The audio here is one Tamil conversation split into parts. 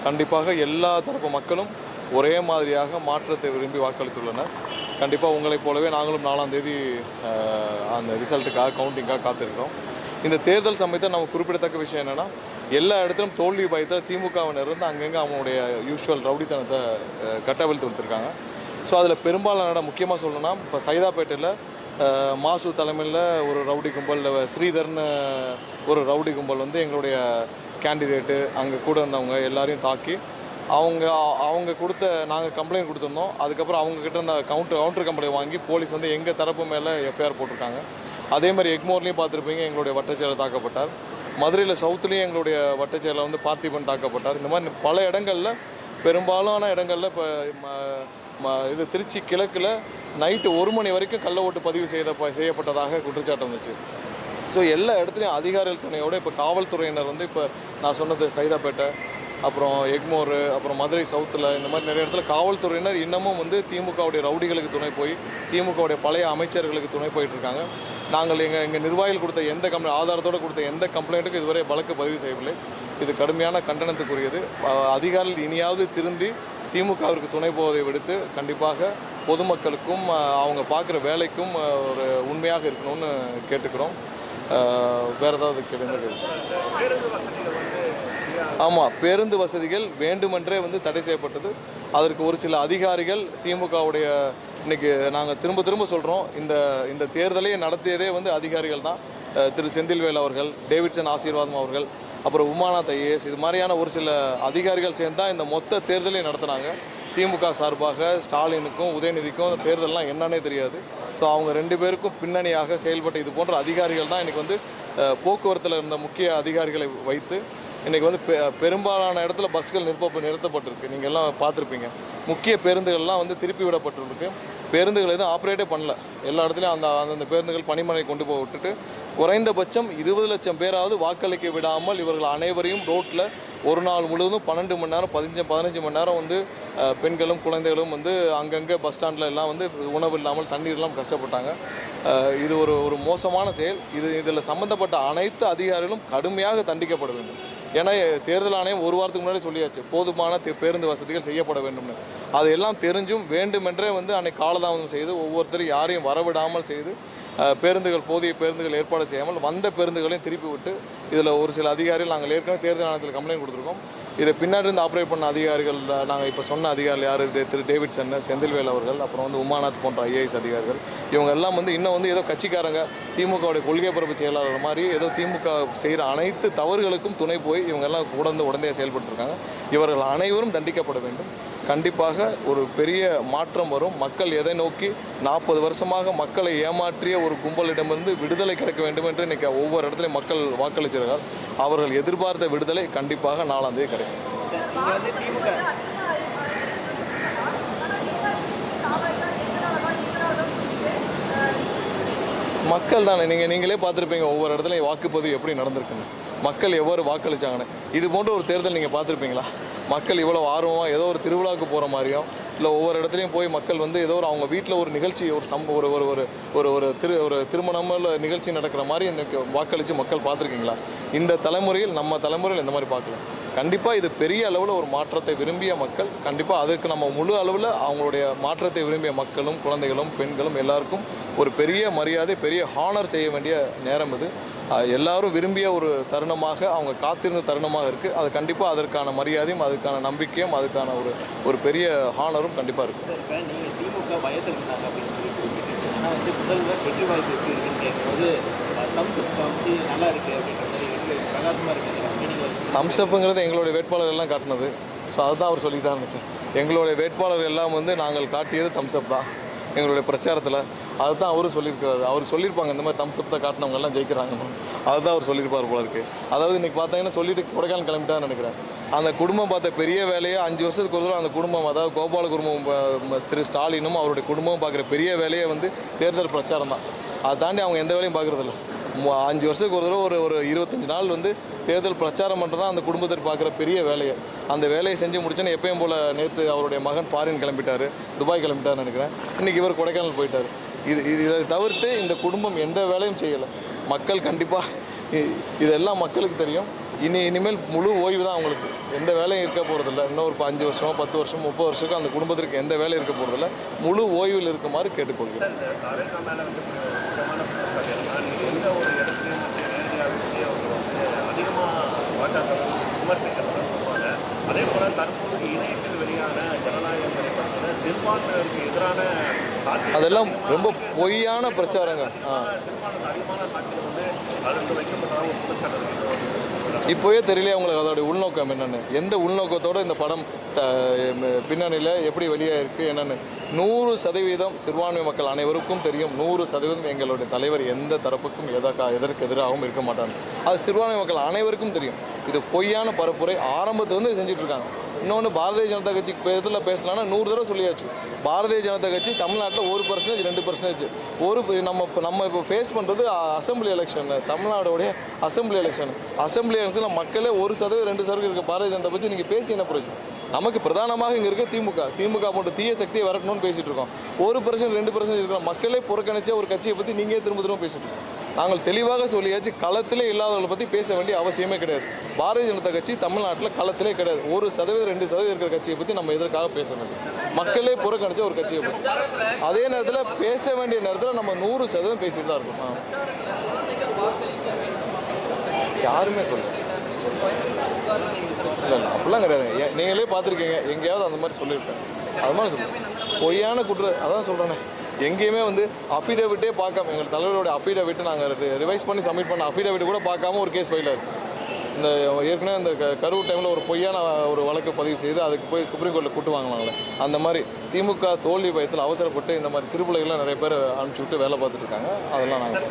கண்டிப்பாக எல்லா தரப்பு மக்களும் ஒரே மாதிரியாக மாற்றத்தை விரும்பி வாக்களித்துள்ளனர். கண்டிப்பாக உங்களைப் போலவே நாங்களும் 4ஆம் தேதி அந்த ரிசல்ட்டுக்காக கவுண்டிங்காக காத்திருக்கிறோம். இந்த தேர்தல் சமயத்தில் நம்ம குறிப்பிடத்தக்க விஷயம் என்னென்னா, எல்லா இடத்திலும் தோல்வி பயத்தில் திமுகவினர் இருந்து அங்கங்கே அவங்களுடைய யூஷுவல் ரவுடித்தனத்தை கட்டவிழ்த்து கொடுத்துருக்காங்க. ஸோ அதில் பெரும்பாலான இடம் முக்கியமாக சொல்லணும்னா, இப்போ சைதாப்பேட்டையில் மாசு தலைமையில் ஒரு ரவுடி கும்பல், ஸ்ரீதர்னு ஒரு ரவுடி கும்பல் வந்து எங்களுடைய கேண்டிடேட்டு அங்கே கூட இருந்தவங்க எல்லாரையும் தாக்கி அவங்க கொடுத்த நாங்கள் கம்ப்ளைண்ட் கொடுத்துருந்தோம். அதுக்கப்புறம் அவங்கக்கிட்ட இருந்த கவுண்டர் கம்ப்ளைண்ட் வாங்கி போலீஸ் வந்து எங்கள் தரப்பு மேலே எஃப்ஐஆர் போட்டிருக்காங்க. அதே மாதிரி எக்மோர்லேயும் பார்த்துருப்பீங்க, எங்களுடைய வட்டச்செயலர் தாக்கப்பட்டார். மதுரையில் சவுத்துலேயும் எங்களுடைய வட்டச்செயலர் வந்து பார்த்திபன் தாக்கப்பட்டார். இந்த மாதிரி பல இடங்களில், பெரும்பாலான இடங்களில் இப்போ இது திருச்சி கிழக்கில் நைட்டு 1 மணி வரைக்கும் கள்ள ஓட்டு பதிவு செய்யப்பட்டதாக குற்றச்சாட்டு வந்துச்சு. ஸோ எல்லா இடத்துலையும் அதிகாரிகள் துணையோடு இப்போ காவல்துறையினர் வந்து இப்போ நான் சொன்னது சைதாப்பேட்டை, அப்புறம் எக்மோர், அப்புறம் மதுரை சவுத்தில், இந்த மாதிரி நிறைய இடத்துல காவல்துறையினர் இன்னமும் வந்து திமுகவுடைய ரவுடிகளுக்கு துணை போய் திமுகவுடைய பழைய அமைச்சர்களுக்கு துணை போயிட்டுருக்காங்க. நாங்கள் எங்கள் நிர்வாகிகள் கொடுத்த ஆதாரத்தோடு கொடுத்த எந்த கம்ப்ளைண்ட்டுக்கும் இதுவரை வழக்கு பதிவு செய்யவில்லை. இது கடுமையான கண்டனத்துக்குரியது. அதிகாரிகள் இனியாவது திருந்தி திமுகவிற்கு துணை போவதை விடுத்து கண்டிப்பாக பொதுமக்களுக்கும் அவங்க பார்க்குற வேலைக்கும் ஒரு உண்மையாக இருக்கணும்னு கேட்டுக்கிறோம். வேறு ஏதாவது கேள்வி? ஆமாம், பேருந்து வசதிகள் வேண்டுமென்றே வந்து தடை செய்யப்பட்டது. அதற்கு ஒரு சில அதிகாரிகள் திமுகவுடைய இன்றைக்கி நாங்கள் திரும்ப சொல்கிறோம், இந்த தேர்தலை நடத்தியதே வந்து அதிகாரிகள் தான். திரு செந்தில்வேல் அவர்கள், டேவிட்சன் ஆசீர்வாதம் அவர்கள், அப்புறம் உமாநாத் ஐஏஎஸ், இது மாதிரியான ஒரு சில அதிகாரிகள் சேர்ந்து தான் இந்த மொத்த தேர்தலையும் நடத்தினாங்க. திமுக சார்பாக ஸ்டாலினுக்கும் உதயநிதிக்கும் தேர்தல்லாம் என்னன்னே தெரியாது. ஸோ அவங்க 2 பேருக்கும் பின்னணியாக செயல்பட்ட இது போன்ற அதிகாரிகள் தான் இன்றைக்கி வந்து போக்குவரத்தில் இருந்த முக்கிய அதிகாரிகளை வைத்து இன்றைக்கி வந்து பெரும்பாலான இடத்துல பஸ்கள் நிறுத்தப்பட்டிருக்கு. நீங்கள் எல்லாம் பார்த்துருப்பீங்க. முக்கிய பேருந்துகள்லாம் வந்து திருப்பி விடப்பட்டிருக்கு. பேருந்துகள் எதுவும் ஆப்ரேட்டே பண்ணல. எல்லா இடத்துலையும் அந்த பேருந்துகள் பணிமனை கொண்டு போய் விட்டுட்டு குறைந்தபட்சம் 20 லட்சம் பேராவது வாக்களிக்க விடாமல் இவர்கள் அனைவரையும் ரோட்டில் ஒரு நாள் முழுவதும் 12 மணி நேரம் 15 மணி நேரம் வந்து பெண்களும் குழந்தைகளும் வந்து அங்கங்கே பஸ் ஸ்டாண்டில் எல்லாம் வந்து உணவு இல்லாமல் தண்ணீர் இல்லாமல் கஷ்டப்பட்டாங்க. இது ஒரு மோசமான செயல். இதில் சம்மந்தப்பட்ட அனைத்து அதிகாரிகளும் கடுமையாக தண்டிக்கப்பட வேண்டும். ஏன்னா தேர்தல் ஆணையம் 1 வாரத்துக்கு முன்னாடி சொல்லியாச்சு, போதுமான பேருந்து வசதிகள் செய்யப்பட வேண்டும்னு. அதையெல்லாம் தெரிஞ்சும் வேண்டுமென்றே வந்து அன்னைக்கு காலதாமதம் செய்து ஒவ்வொருத்தரும் யாரையும் வரவிடாமல் செய்து போதிய பேருந்துகள் ஏற்பாடு செய்யாமல் வந்த பேருந்துகளையும் திருப்பி விட்டு இதில் ஒரு சில அதிகாரிகள் நாங்கள் ஏற்கனவே தேர்தல் ஆணையத்தில் கம்ப்ளைண்ட் கொடுத்துருக்கோம். இதை பின்னாடி இருந்து ஆப்ரேட் பண்ண அதிகாரிகள் நாங்கள் இப்போ சொன்ன அதிகாரிகள் யார், திரு டேவிட்சன், செந்தில்வேல் அவர்கள், அப்புறம் வந்து உமாநாத் போன்ற ஐஏஎஸ் அதிகாரிகள், இவங்க எல்லாம் வந்து இன்னும் வந்து ஏதோ கட்சிக்காரங்க திமுகவுடைய கொள்கை பரப்பு செயலாளர் மாதிரி ஏதோ திமுக செய்கிற அனைத்து தவறுகளுக்கும் துணை போய் இவங்கெல்லாம் உடனே செயல்பட்டுருக்காங்க. இவர்கள் அனைவரும் தண்டிக்கப்பட வேண்டும். கண்டிப்பாக ஒரு பெரிய மாற்றம் வரும். மக்கள் எதை நோக்கி 40 வருஷமாக மக்களை ஏமாற்றிய ஒரு கும்பலிடமிருந்து விடுதலை கிடைக்க வேண்டும் என்று இன்றைக்கி ஒவ்வொரு இடத்துலையும் மக்கள் வாக்களிச்சிருக்கார். அவர்கள் எதிர்பார்த்த விடுதலை கண்டிப்பாக 4ஆம் தேதி கிடைக்கும். மக்கள் தானே, நீங்களே பார்த்துருப்பீங்க ஒவ்வொரு இடத்துலையும் வாக்குப்பதிவு எப்படி நடந்திருக்குன்னு, மக்கள் எவ்வாறு வாக்களித்தாங்கன்னு. இது போன்ற ஒரு தேர்தல் நீங்கள் பார்த்துருப்பீங்களா? மக்கள் இவ்வளோ ஆர்வமாக ஏதோ ஒரு திருவிழாவுக்கு போகிற மாதிரியும், இல்லை ஒவ்வொரு இடத்துலையும் போய் மக்கள் வந்து ஏதோ அவங்க வீட்டில் ஒரு நிகழ்ச்சி, ஒரு திருமணம் நிகழ்ச்சி நடக்கிற மாதிரி இன்றைக்கி வாக்களித்து மக்கள் பார்த்துருக்கீங்களா? இந்த தலைமுறையில், நம்ம தலைமுறையில் இந்த மாதிரி பார்க்கல. கண்டிப்பாக இது பெரிய அளவில் ஒரு மாற்றத்தை விரும்பிய மக்கள். கண்டிப்பாக அதுக்கு நம்ம முழு அளவில் அவங்களுடைய மாற்றத்தை விரும்பிய மக்களும் குழந்தைகளும் பெண்களும் எல்லாருக்கும் ஒரு பெரிய மரியாதை, பெரிய ஹானர் செய்ய வேண்டிய நேரம் இது. எல்லாரும் விரும்பிய ஒரு தருணமாக, அவங்க காத்திருந்த தருணமாக இருக்குது. அது கண்டிப்பாக அதற்கான மரியாதையும் அதுக்கான நம்பிக்கையும் அதுக்கான ஒரு பெரிய ஹானரும் கண்டிப்பாக இருக்குது. தம்ஸ்அப்புங்கிறது எங்களுடைய வேட்பாளர் எல்லாம் காட்டினது. ஸோ அதுதான் அவர் சொல்லிட்டாங்க. எங்களுடைய வேட்பாளர் எல்லாம் வந்து நாங்கள் காட்டியது தம்ஸ்அப் தான் எங்களுடைய பிரச்சாரத்தில். அதுதான் அவரும் சொல்லியிருக்கிறாரு. அவர் சொல்லியிருப்பாங்க இந்த மாதிரி தம்ஸ்அப் தான் காட்டினவங்க எல்லாம் ஜெயிக்கிறாங்கன்னு. அதுதான் அவர் சொல்லியிருப்பார் போல இருக்குது. அதாவது இன்றைக்கி பார்த்தீங்கன்னா சொல்லிட்டு கொடைக்கானல் கிளம்பிட்டான்னு நினைக்கிறேன். அந்த குடும்பம் பார்த்த பெரிய வேலையை 5 வருஷத்துக்கு ஒரு தடவை அந்த குடும்பம், அதாவது கோபால குடும்பம், திரு ஸ்டாலினும் அவருடைய குடும்பமும் பார்க்குற பெரிய வேலையை வந்து தேர்தல் பிரச்சாரம் தான். அதை தாண்டி அவங்க எந்த வேலையும் பார்க்குறதில்ல. 5 வருஷத்துக்கு ஒரு தடவை ஒரு 25 நாள் வந்து தேர்தல் பிரச்சாரம் பண்ணுறது தான் அந்த குடும்பத்திற்கு பார்க்குற பெரிய வேலையை. அந்த வேலையை செஞ்சு முடிச்சோன்னு எப்பயும் போல் நேற்று அவருடைய மகன் ஃபாரின் கிளம்பிட்டார், துபாய் கிளம்பிட்டார்னு நினைக்கிறேன். இன்றைக்கி இவர் கொடைக்கானல் போயிட்டார். இதை தவிர்த்து இந்த குடும்பம் எந்த வேலையும் செய்யலை. மக்கள் கண்டிப்பாக இதெல்லாம் மக்களுக்கு தெரியும். இனிமேல் முழு ஓய்வு தான் அவங்களுக்கு. எந்த வேலையும் இருக்க போகிறதில்ல. இன்னும் ஒரு 5 வருஷமோ 10 வருஷமோ 30 வருஷத்துக்கு அந்த குடும்பத்திற்கு எந்த வேலையும் இருக்க போகிறதில்ல. முழு ஓய்வில் இருக்குமாறு கேட்டுக்கொள்கிறேன். அதே போல தற்போது இணையத்தில் வெளியான ஜனநாயக திரைப்படத்தில் சிறுபான்மையினருக்கு எதிரான அதெல்லாம் ரொம்ப பொய்யான பிரச்சாரங்க. அதிகமான காட்சிகள் வந்து அதில் வைக்கப்பட்டதாக ஒரு குற்றச்சாட்டு. இப்போயே தெரியலையே உங்களுக்கு அதோடைய உள்நோக்கம் என்னென்னு, எந்த உள்நோக்கத்தோடு இந்த படம் பின்னணியில் எப்படி வெளியே இருக்குது என்னென்னு. 100% சிறுபான்மை மக்கள் அனைவருக்கும் தெரியும். 100% எங்களுடைய தலைவர் எந்த தரப்புக்கும் எதற்கு எதிராகவும் இருக்க மாட்டாங்க. அது சிறுபான்மை மக்கள் அனைவருக்கும் தெரியும். இது பொய்யான பரப்புரை ஆரம்பத்துலேருந்து செஞ்சுட்டு இருக்காங்க. இன்னொன்று, பாரதிய ஜனதா கட்சி இதில் பேசலான்னா 100 தடவை சொல்லியாச்சு. பாரதிய ஜனதா கட்சி தமிழ்நாட்டில் 1% 2% நம்ம இப்போ ஃபேஸ் பண்ணுறது அசம்பிளி எலெக்ஷன். தமிழ்நாடுடைய அசம்பிளி எலெக்ஷனில் மக்களே 1% 2% இருக்க பாரதிய ஜனதா பற்றி நீங்கள் பேசி என்ன பிரயோஜனம்? நமக்கு பிரதானமாக இங்கே இருக்க திமுக போன்ற தீய சக்தியை வரட்டணும்னு பேசிகிட்டு இருக்கோம். 1% 2% இருக்கிற மக்களே புறக்கணிச்ச ஒரு கட்சியை பற்றி நீங்கள் திரும்ப பேசிட்டு இருக்கோம். நாங்கள் தெளிவாக சொல்லியாச்சு, களத்திலே இல்லாதவர்களை பற்றி பேச வேண்டிய அவசியமே கிடையாது. பாரதிய ஜனதா கட்சி தமிழ்நாட்டில் களத்திலே கிடையாது. 1% 2% இருக்கிற கட்சியை பற்றி நம்ம எதற்காக பேச வேண்டும்? மக்களே புறக்கணிச்ச ஒரு கட்சியை பற்றி. அதே நேரத்தில் பேச வேண்டிய நேரத்தில் நம்ம 100% பேசிட்டு தான் இருக்கோம். யாருமே சொல்ல இல்லை அப்படிலாம் கிடையாது. நீங்களே பார்த்துருக்கீங்க, எங்கேயாவது அந்த மாதிரி சொல்லியிருக்கேன். அது மாதிரி சொல்லுங்கள். பொய்யான அதான் சொல்கிறேன்னே, எங்கேயுமே அஃபிடேவிட்டே பார்க்காம, எங்கள் தலைவரோட அஃபிடேவிட்டு நாங்கள் ரிவைஸ் பண்ணி சப்மிட் பண்ண அஃபிடேவிட் கூட பார்க்காம ஒரு கேஸ் ஃபைல் ஆகுது. இந்த ஏற்கனவே இந்த கரூர் டைமில் ஒரு பொய்யான ஒரு வழக்கு பதிவு செய்து அதுக்கு போய் சுப்ரீம் கோர்ட்டில் கூட்டு வாங்கினாங்களே, அந்த மாதிரி திமுக தோல்வி பயத்தில் அவசரப்பட்டு இந்த மாதிரி சிறு பிள்ளைகள்லாம் நிறைய பேர் அனுப்பிச்சி விட்டு வேலை பார்த்துட்டு இருக்காங்க. அதெல்லாம் நாங்கள்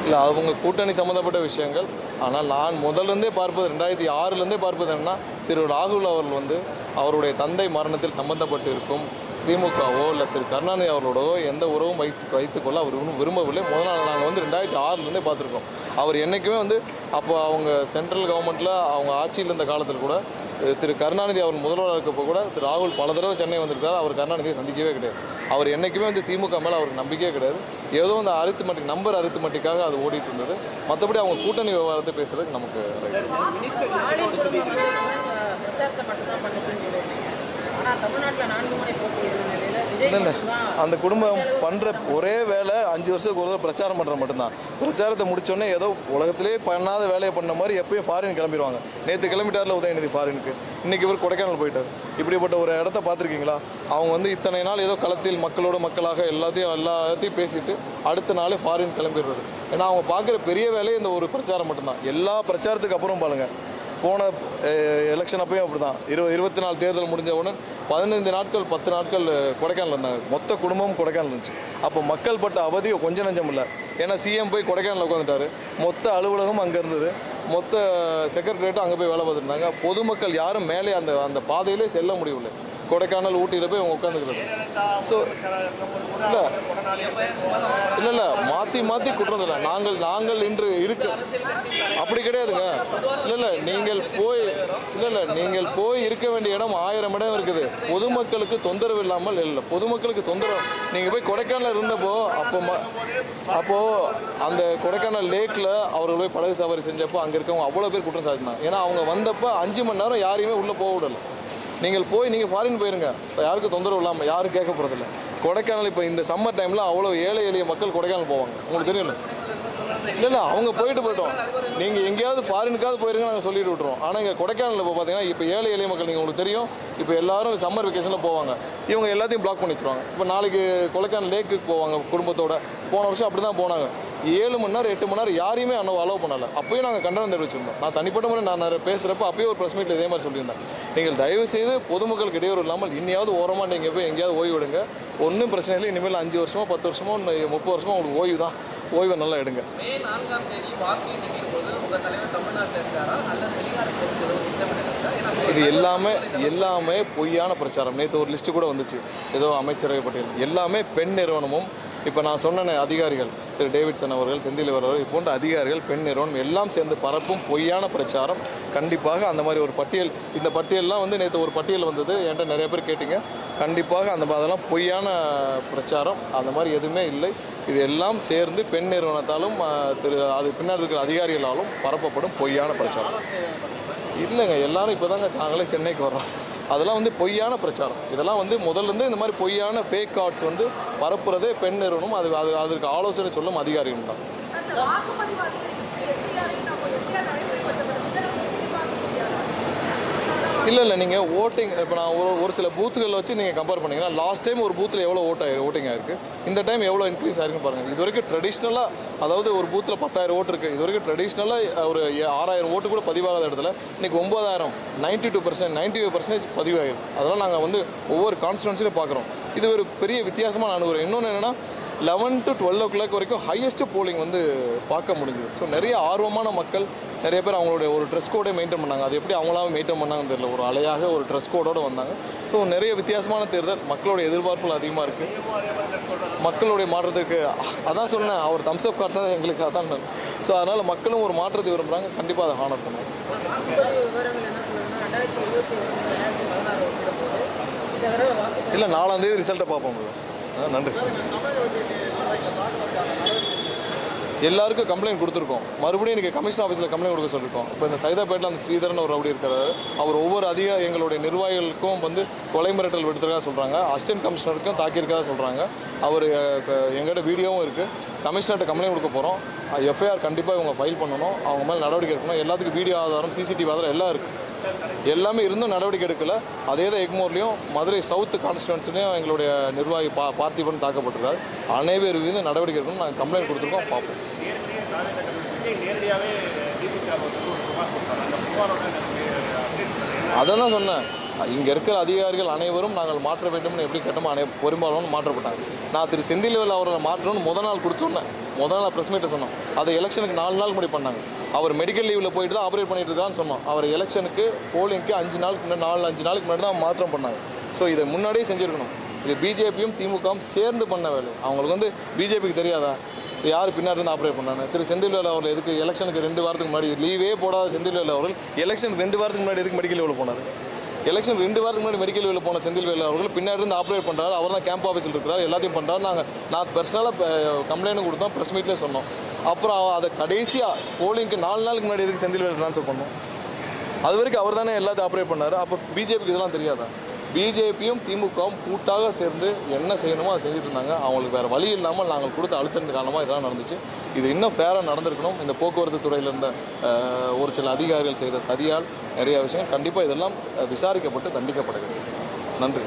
இல்லை, அவங்க கூட்டணி சம்மந்தப்பட்ட விஷயங்கள். ஆனால் நான் முதல்லேருந்தே பார்ப்பது 2006லேருந்தே பார்ப்பது என்னன்னா, திரு ராகுல் அவர்கள் அவருடைய தந்தை மரணத்தில் சம்பந்தப்பட்டு இருக்கும் திமுகவோ இல்லை திரு கருணாநிதி அவர்களோடவோ எந்த உறவும் வைத்துக்கொள்ள அவர் விரும்பவில்லை. முதல் நாள் நாங்கள் 2006லேருந்தே பார்த்துருக்கோம். அவர் என்றைக்குமே அப்போ அவங்க சென்ட்ரல் கவர்மெண்ட்டில் அவங்க ஆட்சியில் இருந்த காலத்தில் கூட திரு கருணாநிதி அவர் முதல்வராக இருக்கப்போ கூட திரு ராகுல் பல தடவை சென்னை வந்திருக்காரு. அவர் கருணாநிதியை சந்திக்கவே கிடையாது. அவர் என்றைக்குமே திமுக மேலே அவருக்கு நம்பிக்கையே கிடையாது. ஏதோ அந்த அரித்மெட்டிக்காக அது ஓடிட்டு இருந்தது. மற்றபடி அவங்க கூட்டணி விவகாரத்தை பேசுறதுக்கு நமக்கு இல்லை. அந்த குடும்பம் பண்ணுற ஒரே வேலை 5 வருஷத்துக்கு ஒரு பிரச்சாரம் பண்ணுற மட்டும்தான். பிரச்சாரத்தை முடிச்சோடனே ஏதோ உலகத்திலே பண்ணாத வேலையை பண்ண மாதிரி எப்பயும் ஃபாரின் கிளம்பிடுவாங்க. நேற்று கிளம்பிட்டார்ல உதயநிதி ஃபாரினுக்கு, இன்றைக்கி இவர் கொடைக்கானல் போயிட்டார். இப்படிப்பட்ட ஒரு இடத்த பார்த்துருக்கீங்களா? அவங்க இத்தனை நாள் ஏதோ களத்தில் மக்களாக எல்லாத்தையும் பேசிட்டு அடுத்த நாளே ஃபாரின் கிளம்பிடுறது. ஏன்னா அவங்க பார்க்குற பெரிய வேலையை இந்த ஒரு பிரச்சாரம் மட்டும்தான். எல்லா பிரச்சாரத்துக்கு அப்புறம் பாருங்கள், போன எலெக்ஷன் அப்பயும் அப்படி தான். 24 தேர்தல் முடிஞ்ச உடனே 15 நாட்கள் 10 நாட்கள் கொடைக்கானல் இருந்தாங்க. மொத்த குடும்பமும் கொடைக்கானல் இருந்துச்சு. அப்போ மக்கள் பட்ட அவதி கொஞ்சம் நஞ்சம் இல்லை. ஏன்னா சிஎம் போய் கொடைக்கானலில் உட்காந்துட்டாரு. மொத்த அலுவலகம் அங்கே இருந்தது. மொத்த செக்ரட்டரியேட்டும் அங்கே போய் வேலை பார்த்துருந்தாங்க. பொதுமக்கள் யாரும் மேலே அந்த பாதையிலே செல்ல முடியவில்லை. கொடைக்கானல் ஊட்டியில் போய் அவங்க உட்காந்துக்கிறது. ஸோ இல்லை மாற்றி குற்றம் இல்லை. நாங்கள் இன்று இருக்கு அப்படி கிடையாதுங்க. இல்லை நீங்கள் போய் இருக்க வேண்டிய இடம் 1000 இடம் இருக்குது. பொதுமக்களுக்கு தொந்தரவு இல்லாமல் இல்லை. பொதுமக்களுக்கு தொந்தரவு. நீங்கள் போய் கொடைக்கானல் இருந்தப்போ அப்போது அந்த கொடைக்கானல் லேக்கில் அவர்கள் போய் படகு சவாரி செஞ்சப்போ அங்கே இருக்கவங்க அவ்வளோ பேர் குற்றம் சாட்டினாங்க. ஏன்னா அவங்க வந்தப்போ 5 மணி நேரம் யாரையுமே உள்ளே போக விடலை. நீங்கள் ஃபாரின் போயிருங்க, இப்போ யாருக்கும் தொந்தரவு இல்லாமல், யாரும் கேட்க போகிறதில்ல. கொடைக்கானல் இப்போ இந்த சம்மர் டைமில் அவ்வளோ ஏழை எளிய மக்கள் கொடைக்கானல் போவாங்க. உங்களுக்கு தெரியல? இல்லை அவங்க போயிட்டோம். நீங்கள் எங்கேயாவது ஃபாரினுக்காவது போயிருங்க, நாங்கள் சொல்லிட்டு விட்டுருவோம். ஆனால் இங்கே கொடைக்கானலில் இப்போ பார்த்தீங்கன்னா இப்போ ஏழை எளிய மக்கள் உங்களுக்கு தெரியும், இப்போ எல்லாரும் சம்மர் வெக்கேஷனில் போவாங்க. இவங்க எல்லாத்தையும் பிளாக் பண்ணி வச்சுருவாங்க. இப்போ நாளைக்கு கொடைக்கானல் லேக்குக்கு போவாங்க குடும்பத்தோட. போன வருஷம் அப்படி தான் போனாங்க. 7 மணி நேரம் 8 மணி நேரம் யாரையுமே அலோவ் பண்ணலை. அப்பயும் நாங்கள் கண்டனம் தெரிவிச்சிருந்தோம். நான் தனிப்பட்ட முறை நான் நிறைய பேசுகிறப்ப அப்பயும் ஒரு ப்ரெஸ் மீட்டில் இதே மாதிரி சொல்லியிருந்தேன். நீங்கள் தயவு செய்து பொதுமக்களுக்கு இடையூறு இல்லாமல் இன்னையாவது ஓரமாக நீங்கள் போய் எங்கேயாவது ஓய்வு எடுங்க. ஒன்றும் பிரச்சனை இல்லை. இனிமேல் 5 வருஷமோ 10 வருஷமோ 30 வருஷமோ உங்களுக்கு ஓய்வு தான். ஓய்வை நல்லா எடுங்க. மே 4ஆம் தேதி வாக்கு எண்ணிக்கையின் போது உங்கள் தலைவர் தமிழ்நாட்டில் இருக்காரா அல்லது வெளிநாடு போகிறது? இது எல்லாமே பொய்யான பிரச்சாரம். நேற்று ஒரு லிஸ்ட்டு கூட வந்துச்சு, ஏதோ அமைச்சரவை பட்டியல். எல்லாமே பெண் நிறுவனமும் இப்போ நான் சொன்ன அதிகாரிகள் திரு டேவிட்சன் அவர்கள், செந்தில்வேல் அவர்கள் போன்ற அதிகாரிகள், பெண் நிறுவனம் எல்லாம் சேர்ந்து பரப்பும் பொய்யான பிரச்சாரம். கண்டிப்பாக அந்த மாதிரி ஒரு பட்டியல், இந்த பட்டியல்லாம் வந்து நேற்று ஒரு பட்டியல் வந்தது, என்கிட்ட நிறைய பேர் கேட்டிங்க. கண்டிப்பாக அதெல்லாம் பொய்யான பிரச்சாரம், அந்த மாதிரி எதுவுமே இல்லை. இது எல்லாம் சேர்ந்து பெண் நிறுவனத்தாலும் அது பின்னாடி இருக்கிற அதிகாரிகளாலும் பரப்பப்படும் பொய்யான பிரச்சாரம். இல்லைங்க, எல்லாரும் இப்போ தாங்க நாங்களே சென்னைக்கு வர்றோம். அதெல்லாம் வந்து பொய்யான பிரச்சாரம். இதெல்லாம் வந்து முதல்லேருந்து இந்த மாதிரி பொய்யான ஃபேக் கார்ட்ஸ் வந்து பரப்புறதே பெண் நிறுவனம், அதற்கு ஆலோசனை சொல்லும் அதிகாரிகள் தான். இல்லை நீங்கள் ஓட்டிங் இப்போ நான் ஒரு சில பூத்துகளில் வச்சு நீங்கள் கம்பேர் பண்ணிங்கன்னா லாஸ்ட் டைம் ஒரு பூத்தில் எவ்வளோ ஓட்டிங் ஆயிருக்கு, இந்த டைம் எவ்வளோ இன்க்ரீஸ் ஆயிருக்குன்னு பாருங்கள். இது வரைக்கும் ட்ரெடிஷ்னலாக, அதாவது ஒரு பூத்தில் 10,000 ஓட்டு இருக்குது, இது வரைக்கும் ட்ரெடிஷ்னலாக ஒரு 6,000 ஓட்டு கூட பதிவாகாத இடத்துல இன்றைக்கி 9,000, 92%, 95% பதிவாகிருக்கு. அதெல்லாம் நாங்கள் வந்து ஒவ்வொரு கான்ஸ்டிடுவன்சிலையும் பார்க்குறோம். இது ஒரு பெரிய வித்தியாசமான அனுபவம். இன்னொன்று என்னென்னா 11 to 12 o'clock வரைக்கும் ஹையஸ்ட் போலிங் வந்து பார்க்க முடிஞ்சுது. ஸோ நிறைய ஆர்வமான மக்கள், நிறைய பேர் அவங்களுடைய ஒரு ட்ரெஸ் கோடே மெயின்டைன் பண்ணாங்க. அது எப்படி அவங்களாம் மெயின்டைன் பண்ணாங்கன்னு தெரியல, ஒரு அலையாக ஒரு ட்ரெஸ் கோடோடு வந்தாங்க. ஸோ நிறைய வித்தியாசமான தேர்தல், மக்களுடைய எதிர்பார்ப்புகள் அதிகமாக இருக்குது. மக்களுடைய மாற்றத்துக்கு அதான் சொன்னேன், அவர் தம்ஸ் அப் காட்டினது எங்களுக்கு அதான். ஸோ அதனால் மக்களும் ஒரு மாற்றத்தை விரும்புகிறாங்க, கண்டிப்பாக அதை ஹானர் பண்ணுவாங்க. இல்லை 4ஆம் தேதி ரிசல்ட்டை பார்ப்போம். நன்றி. எல்லாருக்கும் கம்ப்ளைண்ட் கொடுத்துருக்கோம். மறுபடியும் இன்றைக்கி கமிஷன் ஆஃபீஸில் கம்ப்ளைண்ட் கொடுக்க சொல்லியிருக்கோம். இப்போ இந்த சைதாப்பேட்டில் அந்த ஸ்ரீதரன் ஒரு ரவுடி இருக்கிறாரு, அவர் ஒவ்வொரு எங்களுடைய நிர்வாகிகளுக்கும் வந்து கொலை மிரட்டல் விடுத்துறதா சொல்கிறாங்க. அசிஸ்டன்ட் கமிஷனருக்கும் தாக்கியிருக்கதா சொல்கிறாங்க. அவர் எங்கள்கிட்ட வீடியோவும் இருக்குது. கமிஷனர்கிட்ட கம்ப்ளைண்ட் கொடுக்க போகிறோம். எஃப்ஐஆர் கண்டிப்பாக இவங்க ஃபைல் பண்ணணும், அவங்க மேலே நடவடிக்கை எடுக்கணும். எல்லாத்துக்கும் வீடியோ ஆதாரம், சிசிடிவி ஆதாரம் எல்லாம் இருக்குது. எல்லாமே இருந்தும் நடவடிக்கை எடுக்கலை. அதே தான் எக்மோர்லேயும் மதுரை சவுத் கான்ஸ்டிடுவன்சிலையும் எங்களுடைய நிர்வாகி பார்த்திபன் தாக்கப்பட்டிருக்காரு. அனைவரும் மீது நடவடிக்கை எடுக்கணும். நாங்கள் கம்ப்ளைண்ட் கொடுத்துருக்கோம், பார்ப்போம். அதான் சொன்னேன், இங்கே இருக்கிற அதிகாரிகள் அனைவரும் நாங்கள் மாற்ற வேண்டும்னு எப்படி கேட்டோமோ பெரும்பாலும் மாற்றப்பட்டாங்க. நான் திரு செந்தில்வேல் அவரை மாற்றணும்னு முதல் நாள் கொடுத்துருந்தேன். முதல் நாள் ப்ரெஸ் மீட்டை சொன்னோம். அதை எலெக்ஷனுக்கு 4 நாள் முன்னாடி பண்ணாங்க. அவர் மெடிக்கல் லீவில் போயிட்டு தான் ஆப்ரேட் பண்ணிட்டு இருக்கான்னு சொன்னோம். அவர் எலெக்ஷனுக்கு போலிங்க்கு 5 நாளுக்கு முன்னாடி 5 நாளுக்கு முன்னாடி தான் மாற்றம் பண்ணாங்க. ஸோ இதை முன்னாடியே செஞ்சுருக்கணும். இது பிஜேபியும் திமுகவும் சேர்ந்து பண்ண வேலை. அவங்களுக்கு வந்து பிஜேபிக்கு தெரியாதா யார் பின்னாடி இருந்து ஆப்ரேட் பண்ணாங்க? திரு செந்தில்வேல் அவர்கள் எதுக்கு எலெக்ஷனுக்கு 2 வாரத்துக்கு முன்னாடி லீவே போடாத செந்தில்வேல் அவர்கள் எலெக்ஷனுக்கு 2 வாரத்துக்கு முன்னாடி எதுக்கு மெடிக்கல் லீவில் போனார்? எலெக்ஷன் 2 வாரத்துக்கு முன்னாடி மெடிக்கல் லீவில் போன செந்தில்வேல் அவர்கள் பின்னாடி இருந்து ஆப்ரேட் பண்ணுறாரு. அவர் தான் கேம்ப் ஆஃபீஸில் இருக்கிறார், எல்லாத்தையும் பண்ணுறாரு. நான் பர்சனலாக கம்ப்ளைண்ட்டும் கொடுத்தோம், ப்ரெஸ் மீட்லேயே சொன்னோம். அப்புறம் அதை கடைசியாக போலிங்க்கு 4 நாளுக்கு முன்னாடி எதுக்கு செந்தில்வேல் ட்ரான்ஸ்ஃபர் பண்ணோம்? அது வரைக்கும் அவர் தானே எல்லாத்தையும் ஆப்ரேட் பண்ணார். அப்போ பிஜேபிக்கு இதெல்லாம் தெரியாதா? பிஜேபியும் திமுகவும் கூட்டாக சேர்ந்து என்ன செய்யணுமோ அதை செஞ்சுட்டு இருந்தாங்க. அவங்களுக்கு வேறு வழி இல்லாமல் நாங்கள் கொடுத்த அழுத்தத்தின் காரணமாக இதெல்லாம் நடந்துச்சு. இது இன்னும் ஃபேராக நடந்திருக்கணும். இந்த போக்குவரத்து துறையில் இருந்த ஒரு சில அதிகாரிகள் செய்த சதியால் நிறைய விஷயம் கண்டிப்பாக இதெல்லாம் விசாரிக்கப்பட்டு தண்டிக்கப்பட வேண்டும். நன்றி.